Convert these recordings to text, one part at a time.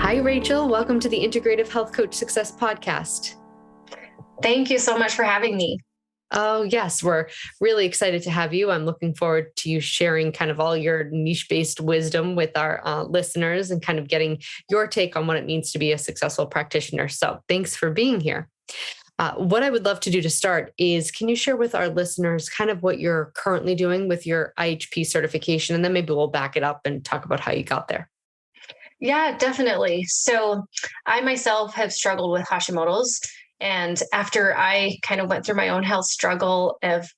Hi, Rachel. Welcome to the Integrative Health Coach Success Podcast. Thank you so much for having me. Oh, yes. We're really excited to have you. I'm looking forward to you sharing kind of all your niche-based wisdom with our listeners and kind of getting your take on what it means to be a successful practitioner. So thanks for being here. What I would love to do to start is, can you share with our listeners kind of what you're currently doing with your IHP certification? And then maybe we'll back it up and talk about how you got there. Yeah, definitely. So I myself have struggled with Hashimoto's. And after I kind of went through my own health struggle of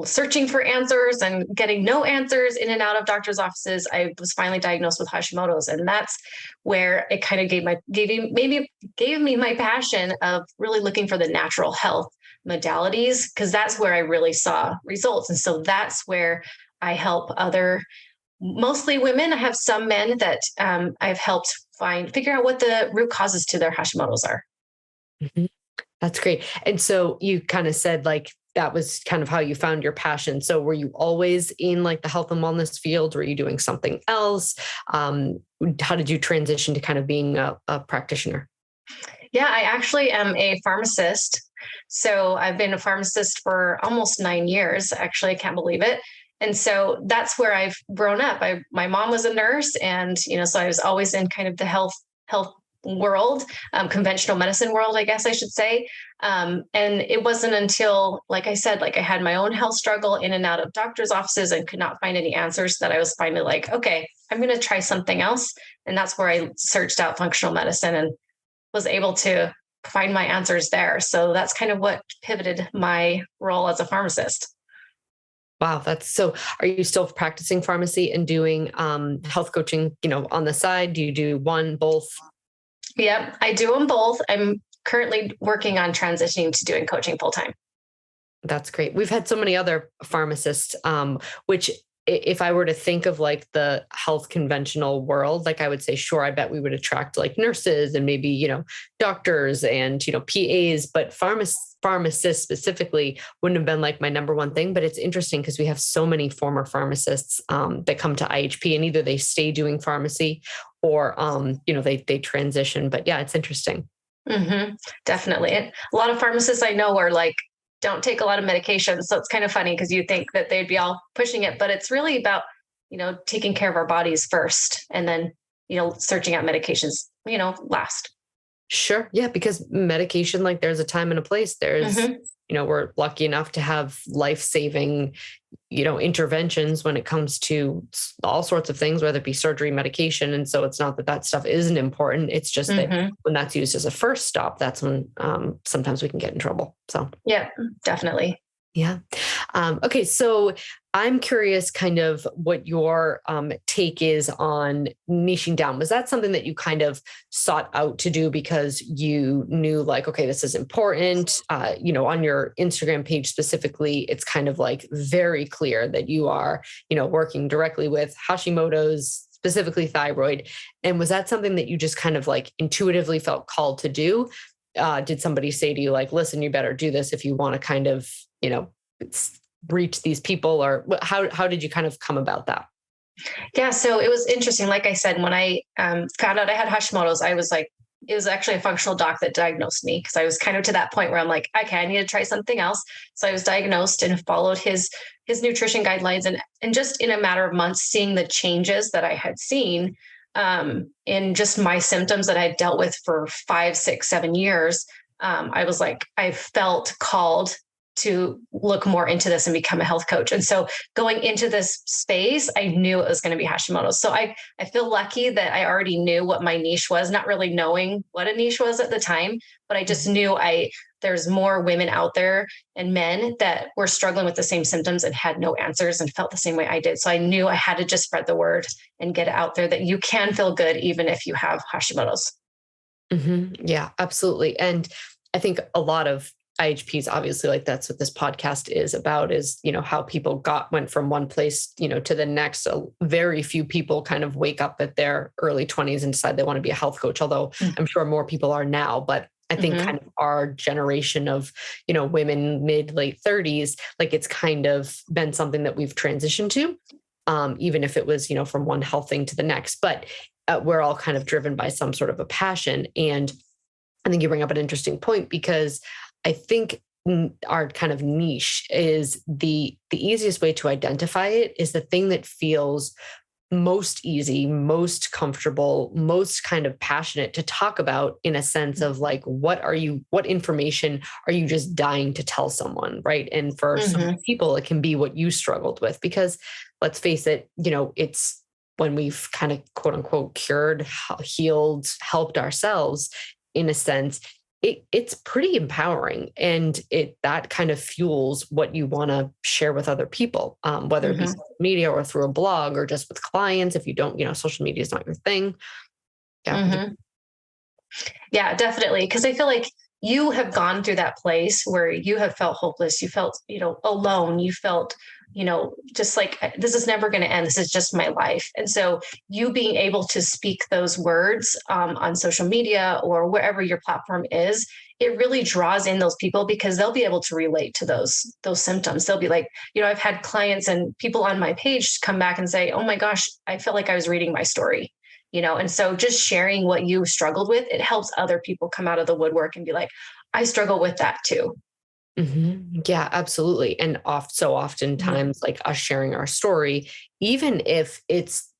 searching for answers and getting no answers in and out of doctors' offices, I was finally diagnosed with Hashimoto's. And that's where it kind of gave me my passion of really looking for the natural health modalities, because that's where I really saw results. And so that's where I help mostly women. I have some men that I've helped figure out what the root causes to their Hashimoto's are. Mm-hmm. That's great. And so you kind of said like that was kind of how you found your passion. So were you always in like the health and wellness field? Were you doing something else? How did you transition to kind of being a practitioner? Yeah, I actually am a pharmacist. So I've been a pharmacist for almost 9 years. Actually, I can't believe it. And so that's where I've grown up. My mom was a nurse, and so I was always in kind of the health world, conventional medicine world, I guess I should say. And it wasn't until, like I said, like I had my own health struggle in and out of doctors' offices and could not find any answers, that I was finally like, okay, I'm going to try something else. And that's where I searched out functional medicine and was able to find my answers there. So that's kind of what pivoted my role as a pharmacist. Wow, are you still practicing pharmacy and doing health coaching, on the side? Do you do one, both? Yep, I do them both. I'm currently working on transitioning to doing coaching full time. That's great. We've had so many other pharmacists, which if I were to think of like the health conventional world, like I would say, sure, I bet we would attract like nurses and maybe, doctors and, PAs, but pharmacists specifically wouldn't have been like my number one thing. But it's interesting because we have so many former pharmacists that come to IHP, and either they stay doing pharmacy or, they transition. But yeah, it's interesting. Mm-hmm, definitely. And a lot of pharmacists I know are like, don't take a lot of medications. So it's kind of funny because you think that they'd be all pushing it, but it's really about, taking care of our bodies first and then, searching out medications, last. Sure. Yeah. Because medication, like there's a time and a place. Mm-hmm. We're lucky enough to have life-saving, interventions when it comes to all sorts of things, whether it be surgery, medication. And so it's not that stuff isn't important. It's just that when that's used as a first stop, that's when sometimes we can get in trouble. So yeah, definitely. Yeah. Okay. So I'm curious kind of what your take is on niching down. Was that something that you kind of sought out to do because you knew like, okay, this is important, on your Instagram page specifically, it's kind of like very clear that you are, working directly with Hashimoto's, specifically thyroid. And was that something that you just kind of like intuitively felt called to do? Did somebody say to you like, listen, you better do this if you want to kind of, reach these people, or how did you kind of come about that? Yeah. So it was interesting. Like I said, when I found out I had Hashimoto's, I was like, it was actually a functional doc that diagnosed me, because I was kind of to that point where I'm like, okay, I need to try something else. So I was diagnosed and followed his nutrition guidelines, and just in a matter of months, seeing the changes that I had seen in just my symptoms that I had dealt with for 5, 6, 7 years. I was like, I felt called to look more into this and become a health coach. And so going into this space, I knew it was going to be Hashimoto's. So I feel lucky that I already knew what my niche was, not really knowing what a niche was at the time, but I just knew there's more women out there and men that were struggling with the same symptoms and had no answers and felt the same way I did. So I knew I had to just spread the word and get it out there that you can feel good even if you have Hashimoto's. Mm-hmm. Yeah, absolutely. And I think a lot of IHPs, obviously, like that's what this podcast is about, is, how people went from one place, to the next. So very few people kind of wake up at their early 20s and decide they want to be a health coach, although I'm sure more people are now. But I think kind of our generation of, women late 30s, like it's kind of been something that we've transitioned to, even if it was, from one health thing to the next. But we're all kind of driven by some sort of a passion. And I think you bring up an interesting point, because I think our kind of niche is the easiest way to identify it is the thing that feels most easy, most comfortable, most kind of passionate to talk about, in a sense of like, what information are you just dying to tell someone, right? And for some people, it can be what you struggled with, because let's face it, it's when we've kind of quote unquote cured, healed, helped ourselves in a sense, it's pretty empowering, and that kind of fuels what you want to share with other people, whether it be social media or through a blog or just with clients. If you don't, social media is not your thing. Yeah. Yeah, definitely. Because I feel like you have gone through that place where you have felt hopeless. You felt, alone. You felt, just like, this is never going to end. This is just my life. And so you being able to speak those words on social media or wherever your platform is, it really draws in those people, because they'll be able to relate to those symptoms. They'll be like, I've had clients and people on my page come back and say, oh my gosh, I felt like I was reading my story. And so just sharing what you struggled with, it helps other people come out of the woodwork and be like, I struggle with that too. Yeah, absolutely. And so oftentimes like us sharing our story, even if it's,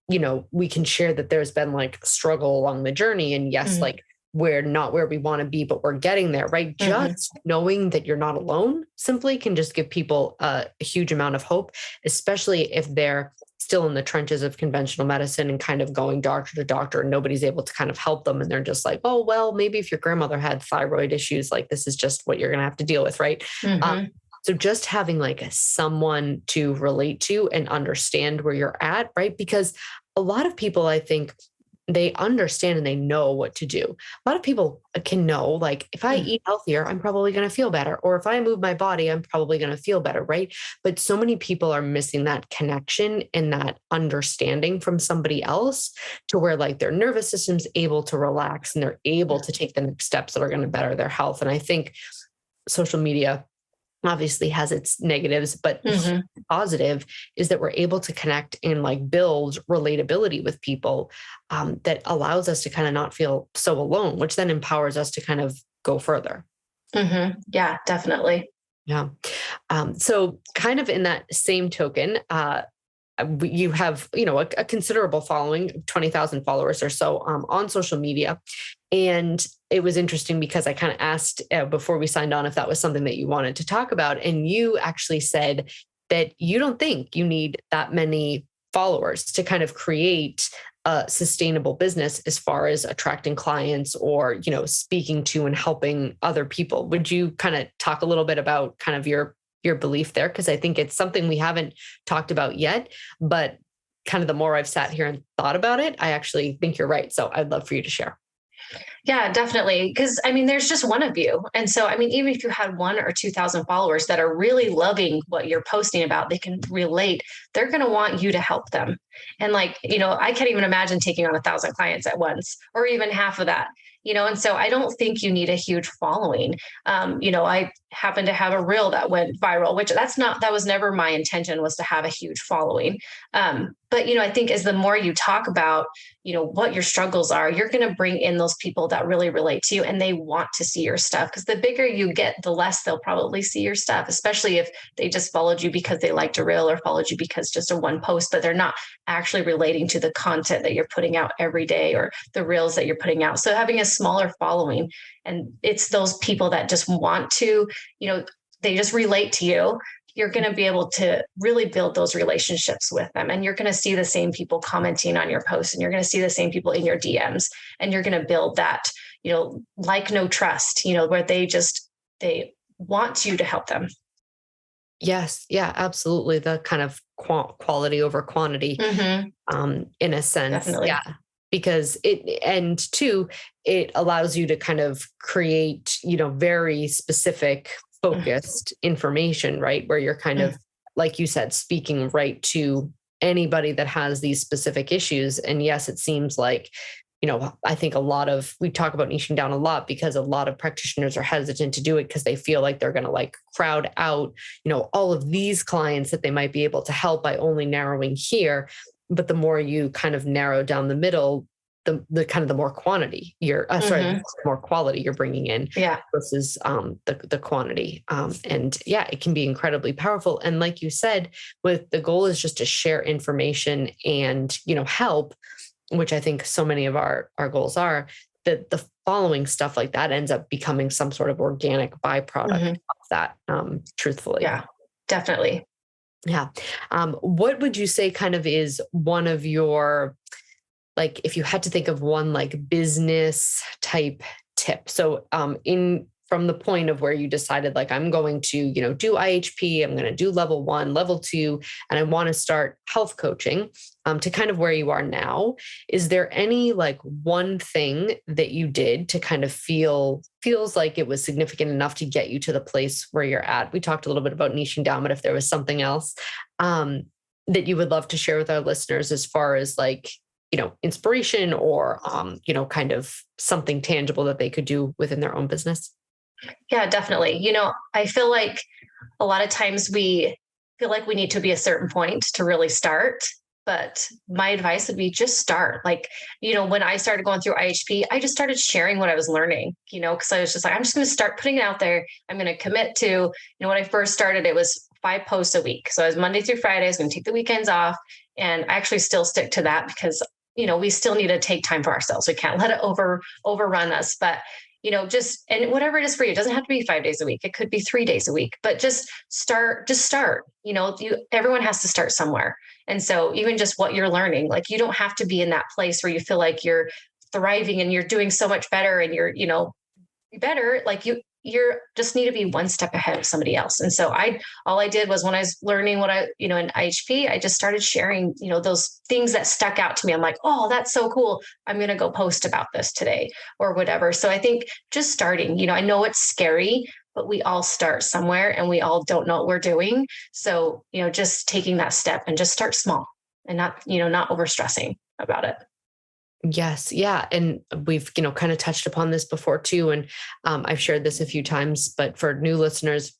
we can share that there's been like struggle along the journey, and yes, like we're not where we want to be, but we're getting there, right? Just knowing that you're not alone simply can just give people a huge amount of hope, especially if they're still in the trenches of conventional medicine and kind of going doctor to doctor, and nobody's able to kind of help them. And they're just like, oh, well, maybe if your grandmother had thyroid issues, like this is just what you're going to have to deal with. Right. So just having like someone to relate to and understand where you're at. Right. Because a lot of people, I think, they understand and they know what to do. A lot of people can know, like, if I eat healthier, I'm probably going to feel better. Or if I move my body, I'm probably going to feel better. Right. But so many people are missing that connection and that understanding from somebody else, to where like their nervous system's able to relax and they're able to take the next steps that are going to better their health. And I think social media obviously has its negatives, but positive is that we're able to connect and like build relatability with people, that allows us to kind of not feel so alone, which then empowers us to kind of go further. Yeah, definitely. Yeah. So kind of in that same token, you have, a considerable following, 20,000 followers or so on social media. And it was interesting because I kind of asked before we signed on if that was something that you wanted to talk about. And you actually said that you don't think you need that many followers to kind of create a sustainable business as far as attracting clients or, speaking to and helping other people. Would you kind of talk a little bit about kind of your belief there? Because I think it's something we haven't talked about yet, but kind of the more I've sat here and thought about it, I actually think you're right. So I'd love for you to share. Yeah, definitely. Because there's just one of you. And so, even if you had 1,000 or 2,000 followers that are really loving what you're posting about, they can relate, they're going to want you to help them. And I can't even imagine taking on 1,000 clients at once, or even half of that. And so I don't think you need a huge following. I happen to have a reel that went viral, which that was never my intention, was to have a huge following. But, I think as the more you talk about, what your struggles are, you're going to bring in those people that really relate to you and they want to see your stuff. Because the bigger you get, the less they'll probably see your stuff, especially if they just followed you because they liked a reel or followed you because just a one post, but they're not actually relating to the content that you're putting out every day or the reels that you're putting out. So having a smaller following, and it's those people that just want to, they just relate to you. You're going to be able to really build those relationships with them. And you're going to see the same people commenting on your posts, and you're going to see the same people in your DMs, and you're going to build that, like no trust, where they want you to help them. Yes. Yeah, absolutely. The kind of quality over quantity, in a sense. Definitely. Yeah. Because it allows you to kind of create, very specific, focused information, right? Where you're kind of, like you said, speaking right to anybody that has these specific issues. And yes, it seems like, I think we talk about niching down a lot because a lot of practitioners are hesitant to do it because they feel like they're going to like crowd out, all of these clients that they might be able to help by only narrowing here. But the more you kind of narrow down the middle, the kind of the more quantity more quality you're bringing in versus the quantity. And yeah, it can be incredibly powerful. And like you said, with the goal is just to share information and, help, which I think so many of our goals are, that the following stuff like that ends up becoming some sort of organic byproduct of that, truthfully. Yeah, definitely. Yeah. What would you say kind of is one of your, like, if you had to think of one like business type tip? So from the point of where you decided, like, I'm going to, do IHP, I'm going to do level 1, level 2, and I want to start health coaching, to kind of where you are now, is there any like one thing that you did to kind of feels like it was significant enough to get you to the place where you're at? We talked a little bit about niching down, but if there was something else that you would love to share with our listeners as far as like, inspiration or, kind of something tangible that they could do within their own business? Yeah, definitely. I feel like a lot of times we feel like we need to be a certain point to really start. But my advice would be just start. Like, when I started going through IHP, I just started sharing what I was learning, because I was just like, I'm just going to start putting it out there. I'm going to commit to, when I first started, it was 5 posts a week. So I was Monday through Friday, I was going to take the weekends off. And I actually still stick to that because, we still need to take time for ourselves. We can't let it overrun us. But and whatever it is for you, it doesn't have to be 5 days a week. It could be 3 days a week, but just start, everyone has to start somewhere. And so even just what you're learning, like, you don't have to be in that place where you feel like you're thriving and you're doing so much better and you're, better. Like you're just need to be one step ahead of somebody else. And so all I did was when I was learning what in IHP, I just started sharing, those things that stuck out to me. I'm like, oh, that's so cool. I'm going to go post about this today or whatever. So I think just starting, I know it's scary, but we all start somewhere and we all don't know what we're doing. So, just taking that step and just start small and not over stressing about it. Yes. Yeah. And we've, kind of touched upon this before too. And I've shared this a few times, but for new listeners,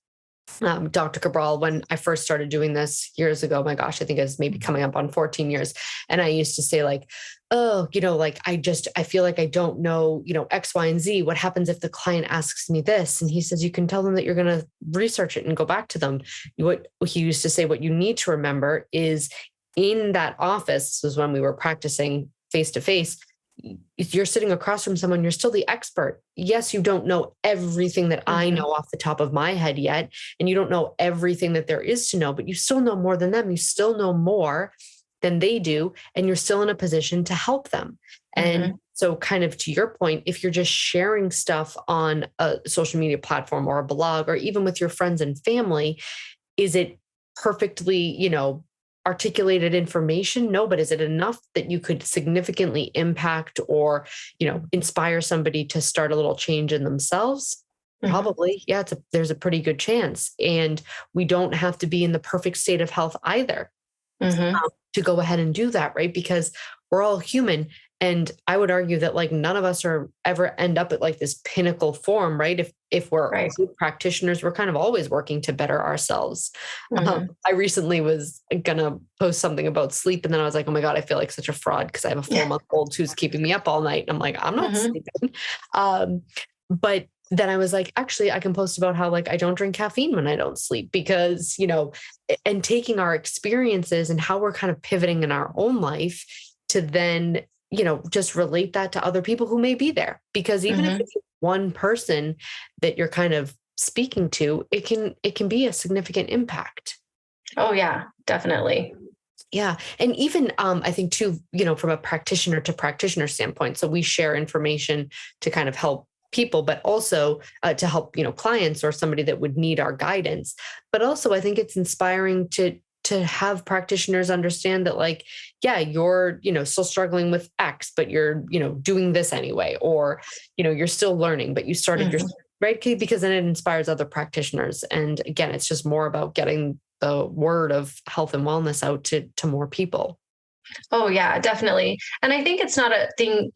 Dr. Cabral, when I first started doing this years ago, my gosh, I think it was maybe coming up on 14 years. And I used to say like, oh, like, I feel like I don't know, X, Y, and Z. What happens if the client asks me this? And he says, you can tell them that you're going to research it and go back to them. What he used to say, what you need to remember is in that office, this was when we were practicing face to face, you're sitting across from someone, you're still the expert. Yes, you don't know everything that I know off the top of my head yet, and you don't know everything that there is to know, but you still know more than them. You still know more than they do, and you're still in a position to help them. And so kind of to your point, if you're just sharing stuff on a social media platform or a blog, or even with your friends and family, is it perfectly, articulated information? No, but is it enough that you could significantly impact or, inspire somebody to start a little change in themselves? Probably. Yeah. There's a pretty good chance. And we don't have to be in the perfect state of health either to go ahead and do that. Right. Because we're all human. And I would argue that like none of us are ever end up at like this pinnacle form, right? If we're good practitioners, we're kind of always working to better ourselves. I recently was going to post something about sleep. And then I was like, oh my God, I feel like such a fraud because I have a 4-month-old who's keeping me up all night. And I'm like, I'm not sleeping. But then I was like, actually, I can post about how like I don't drink caffeine when I don't sleep because, and taking our experiences and how we're kind of pivoting in our own life to then just relate that to other people who may be there. Because even if it's one person that you're kind of speaking to, it can be a significant impact. Oh yeah, definitely. Yeah. And even I think too, from a practitioner to practitioner standpoint. So we share information to kind of help people, but also to help, clients or somebody that would need our guidance. But also I think it's inspiring to have practitioners understand that like, yeah, you're, still struggling with X, but you're, doing this anyway, or, you're still learning, but you started your right. Because then it inspires other practitioners. And again, it's just more about getting the word of health and wellness out to more people. Oh yeah, definitely. And I think it's not a thing,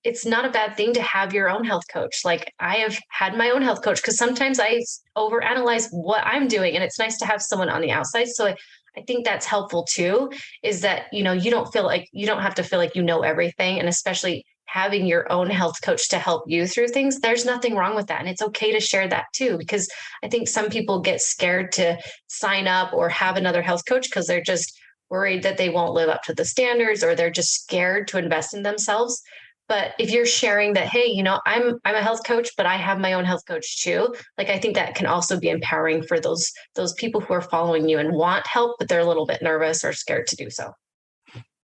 it's not a bad thing to have your own health coach. Like I have had my own health coach because sometimes I overanalyze what I'm doing and it's nice to have someone on the outside. So I think that's helpful too, is that, you don't have to feel like you know everything. And especially having your own health coach to help you through things, there's nothing wrong with that. And it's okay to share that too, because I think some people get scared to sign up or have another health coach because they're just worried that they won't live up to the standards, or they're just scared to invest in themselves. But if you're sharing that, hey, I'm a health coach, but I have my own health coach too. Like, I think that can also be empowering for those people who are following you and want help, but they're a little bit nervous or scared to do so.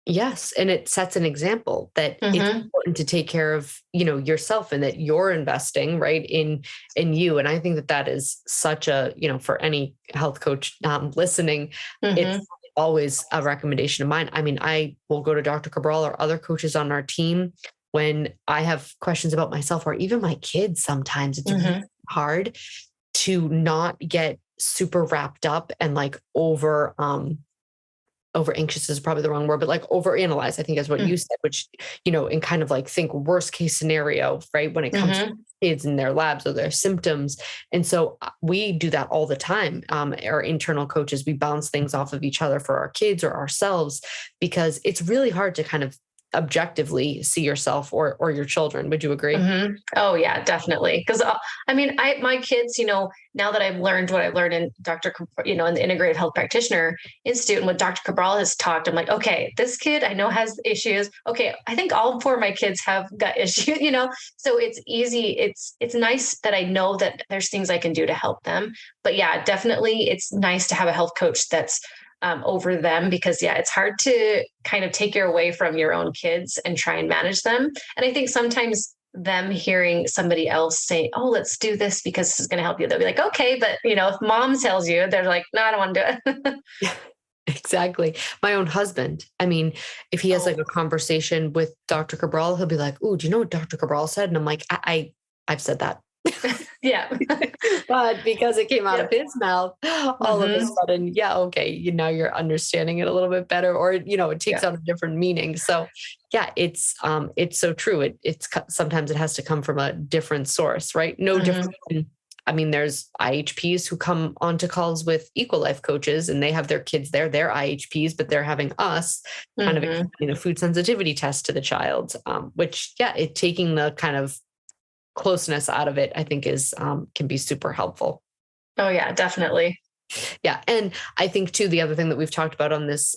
Yes. And it sets an example that it's important to take care of, yourself, and that you're investing right in you. And I think that is such a, for any health coach listening, it's always a recommendation of mine. I mean, I will go to Dr. Cabral or other coaches on our team when I have questions about myself, or even my kids. Sometimes it's really hard to not get super wrapped up and like over anxious is probably the wrong word, but like over analyze, I think is what you said, which, and kind of like think worst case scenario, right? When it comes to kids and their labs or their symptoms. And so we do that all the time. Our internal coaches, we bounce things off of each other for our kids or ourselves, because it's really hard to kind of objectively see yourself or your children. Would you agree? Oh yeah, definitely. Because my kids, now that I've learned what I've learned in in the Integrative Health Practitioner Institute and what Dr. Cabral has talked, I'm like, okay, this kid I know has issues. Okay, I think all 4 of my kids have gut issues, so it's easy. It's nice that I know that there's things I can do to help them. But yeah, definitely it's nice to have a health coach that's over them, because it's hard to kind of take you away from your own kids and try and manage them. And I think sometimes them hearing somebody else say, oh, let's do this because this is going to help you, they'll be like, okay. But if mom tells you, they're like, no, I don't want to do it. Exactly. My own husband. I mean, if he has like a conversation with Dr. Cabral, he'll be like, oh, do you know what Dr. Cabral said? And I'm like, I've said that. Yeah. But because it came out of his mouth, all of a sudden, okay, now you're understanding it a little bit better, or, it takes on a different meaning. So it's so true. It's sometimes it has to come from a different source, right? No different. I mean, there's IHPs who come onto calls with Equal Life coaches, and they have their kids there, they're IHPs, but they're having us kind of explain a food sensitivity test to the child, which, it taking the kind of closeness out of it, I think is, can be super helpful. Oh yeah, definitely. Yeah. And I think too, the other thing that we've talked about on this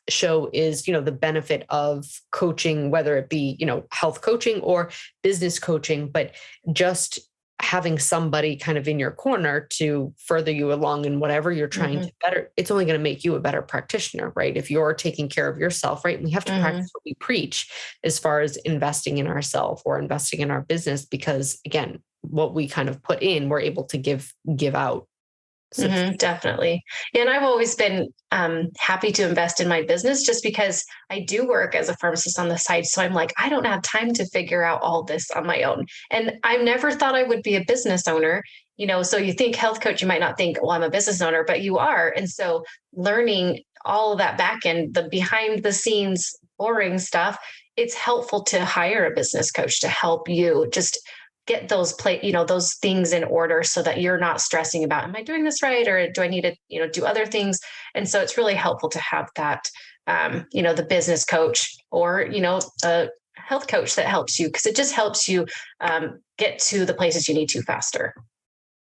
show is, the benefit of coaching, whether it be, health coaching or business coaching, but just having somebody kind of in your corner to further you along in whatever you're trying to better, it's only going to make you a better practitioner, right? If you're taking care of yourself, right? And we have to practice what we preach as far as investing in ourselves or investing in our business, because again, what we kind of put in, we're able to give out. So definitely. Yeah, and I've always been happy to invest in my business, just because I do work as a pharmacist on the side. So I'm like, I don't have time to figure out all this on my own. And I never thought I would be a business owner. So you think health coach, you might not think, well, I'm a business owner, but you are. And so learning all of that back end, the behind the scenes boring stuff, it's helpful to hire a business coach to help you just get those those things in order, so that you're not stressing about, am I doing this right? Or do I need to, do other things? And so it's really helpful to have that, the business coach or, a health coach that helps you, because it just helps you get to the places you need to faster.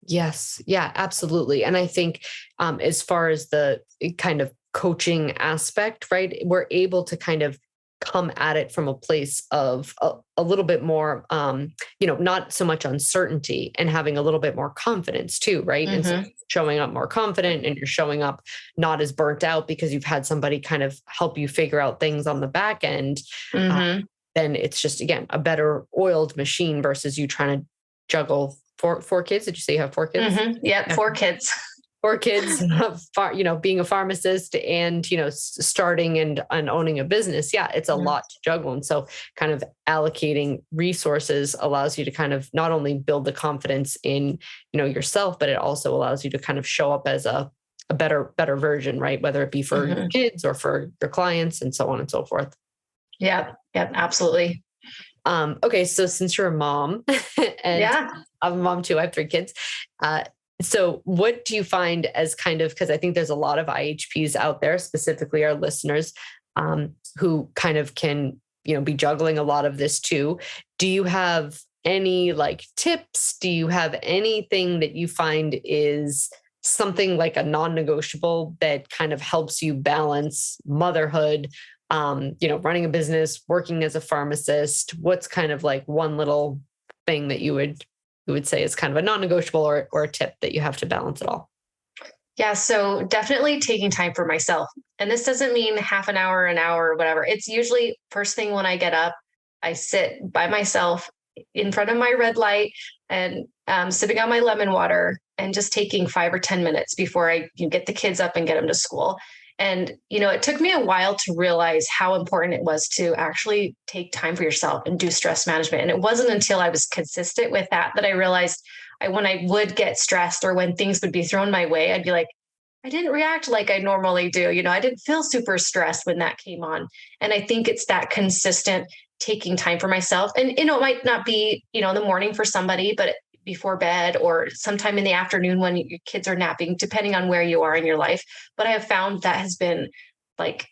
Yes. Yeah, absolutely. And I think as far as the kind of coaching aspect, right, we're able to kind of come at it from a place of a little bit more, not so much uncertainty, and having a little bit more confidence too, right? And so showing up more confident, and you're showing up not as burnt out because you've had somebody kind of help you figure out things on the back end. Then it's just, again, a better oiled machine versus you trying to juggle four kids. Did you say you have 4 kids? Yeah, 4 kids. 4 kids, being a pharmacist and, starting and owning a business. Yeah, it's a lot to juggle. And so kind of allocating resources allows you to kind of not only build the confidence in, yourself, but it also allows you to kind of show up as a better version, right? Whether it be for your kids or for your clients and so on and so forth. Yeah, absolutely. Okay. So since you're a mom and I'm a mom too, I have 3 kids. So what do you find as kind of, because I think there's a lot of IHPs out there, specifically our listeners, who kind of can, be juggling a lot of this too. Do you have any like tips? Do you have anything that you find is something like a non-negotiable that kind of helps you balance motherhood, running a business, working as a pharmacist? What's kind of like one little thing that you would say is kind of a non-negotiable or a tip that you have to balance it all? Yeah, so definitely taking time for myself. And this doesn't mean half an hour, or whatever. It's usually first thing when I get up, I sit by myself in front of my red light and sipping on my lemon water and just taking 5 or 10 minutes before I get the kids up and get them to school. And, it took me a while to realize how important it was to actually take time for yourself and do stress management. And it wasn't until I was consistent with that I realized when I would get stressed or when things would be thrown my way, I'd be like, I didn't react like I normally do. I didn't feel super stressed when that came on. And I think it's that consistent taking time for myself. And, it might not be, in the morning for somebody, but before bed or sometime in the afternoon when your kids are napping, depending on where you are in your life. But I have found that has been like,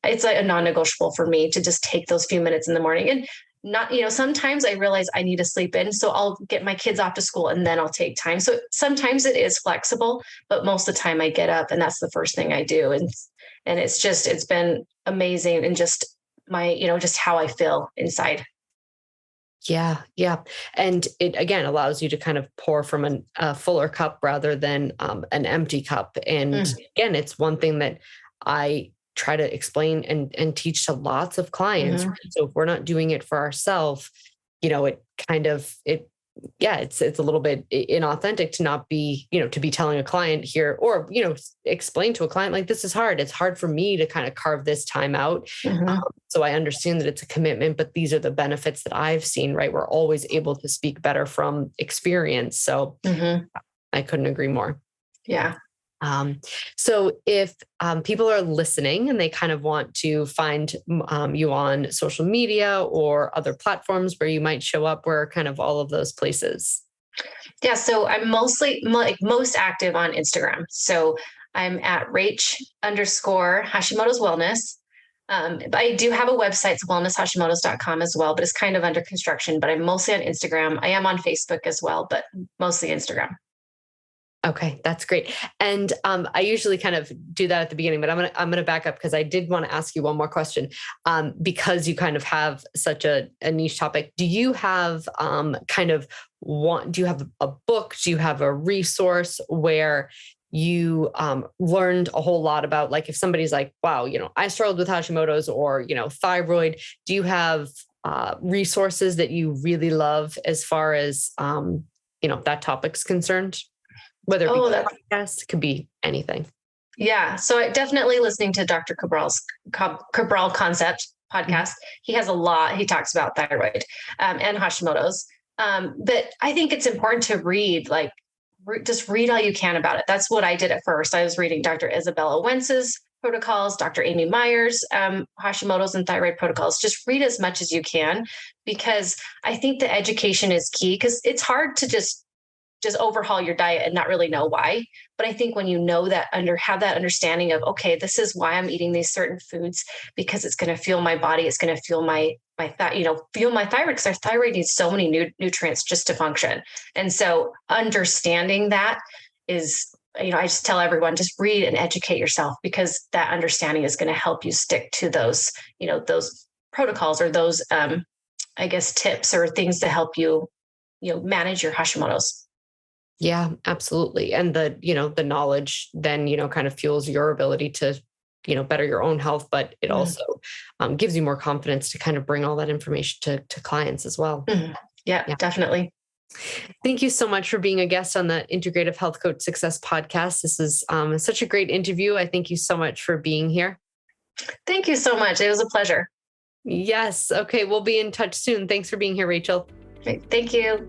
it's like a non-negotiable for me to just take those few minutes in the morning. And not, sometimes I realize I need to sleep in. So I'll get my kids off to school and then I'll take time. So sometimes it is flexible, but most of the time I get up and that's the first thing I do. And it's been amazing and just my, just how I feel inside. Yeah. Yeah. And it again allows you to kind of pour from a fuller cup rather than an empty cup. And again, it's one thing that I try to explain and teach to lots of clients. Right? So if we're not doing it for ourselves, it's a little bit inauthentic to not be, to be telling a client here or, explain to a client like, this is hard. It's hard for me to kind of carve this time out. So I understand that it's a commitment, but these are the benefits that I've seen, right? We're always able to speak better from experience. So I couldn't agree more. Yeah. So if people are listening and they kind of want to find you on social media or other platforms where you might show up, where are kind of all of those places? Yeah. So I'm mostly most active on Instagram. So I'm at Rach_Hashimoto's Wellness. But I do have a website, it's wellnesshashimotos.com as well, but it's kind of under construction, but I'm mostly on Instagram. I am on Facebook as well, but mostly Instagram. Okay, that's great. And I usually kind of do that at the beginning, but I'm gonna back up because I did want to ask you one more question. Because you kind of have such a niche topic. Do you have do you have a book? Do you have a resource where you learned a whole lot about, like, if somebody's like, wow, I struggled with Hashimoto's or, thyroid, do you have resources that you really love as far as, that topic's concerned? Whether it be podcast, it could be anything. Yeah. So definitely listening to Dr. Cabral Concept podcast. He has a lot. He talks about thyroid and Hashimoto's. But I think it's important to read, just read all you can about it. That's what I did at first. I was reading Dr. Isabella Wentz's protocols, Dr. Amy Meyer's Hashimoto's and thyroid protocols. Just read as much as you can, because I think the education is key, because it's hard to just overhaul your diet and not really know why. But I think when you know that, have that understanding of, okay, this is why I'm eating these certain foods, because it's going to fuel my body. It's going to fuel fuel my thyroid, because our thyroid needs so many nutrients just to function. And so understanding that is, I just tell everyone, just read and educate yourself, because that understanding is going to help you stick to those, those protocols or those, tips or things to help you, manage your Hashimoto's. Yeah, absolutely. And the knowledge then, kind of fuels your ability to, better your own health, but it also gives you more confidence to kind of bring all that information to clients as well. Yeah, definitely. Thank you so much for being a guest on the Integrative Health Coach Success Podcast. This is such a great interview. I thank you so much for being here. Thank you so much. It was a pleasure. Yes. Okay. We'll be in touch soon. Thanks for being here, Rachel. Great. Thank you.